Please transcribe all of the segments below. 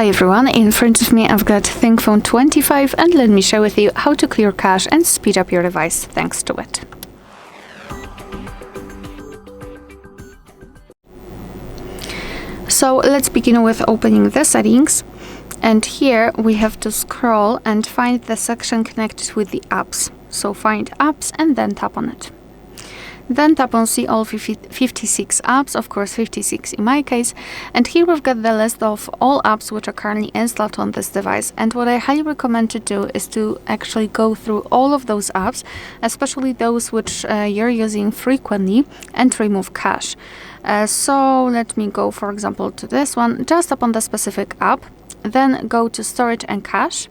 Hi everyone, in front of me I've got ThinkPhone 25 and let me share with you how to clear cache and speed up your device thanks to it. So let's begin with opening the settings, and here we have to scroll and find the section connected with the apps. So find apps and then tap on it. Then tap on see all 56 apps, of course 56 in my case, and here we've got the list of all apps which are currently installed on this device. And what I highly recommend to do is to actually go through all of those apps, especially those which you're using frequently, and remove cache. So let me go, for example, to this one. Just tap on the specific app, then go to storage and cache.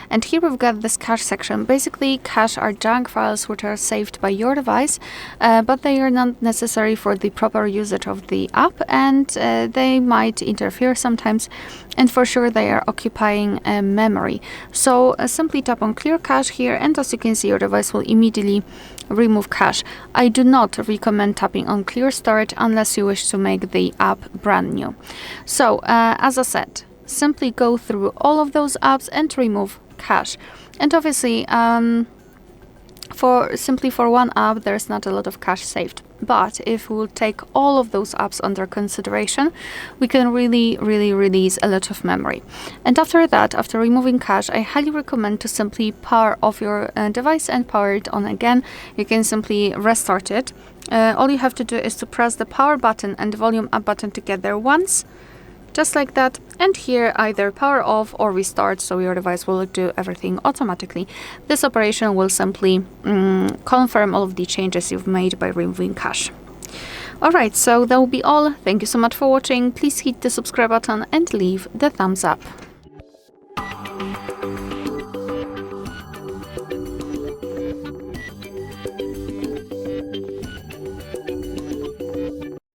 And here we've got this cache section. Basically, cache are junk files which are saved by your device, but they are not necessary for the proper usage of the app, and they might interfere sometimes, and for sure they are occupying memory. So simply tap on clear cache here, and as you can see, your device will immediately remove cache. I do not recommend tapping on clear storage unless you wish to make the app brand new. So as I said, simply go through all of those apps and remove cache. And obviously for one app there's not a lot of cache saved, but if we'll take all of those apps under consideration, we can really release a lot of memory. And after that, after removing cache, I highly recommend to simply power off your device and power it on again. You can simply restart it. All you have to do is to press the power button and the volume up button together once, just like that, and here either power off or restart, so your device will do everything automatically. This operation will simply confirm all of the changes you've made by removing cache. Alright, so that will be all. Thank you so much for watching. Please hit the subscribe button and leave the thumbs up.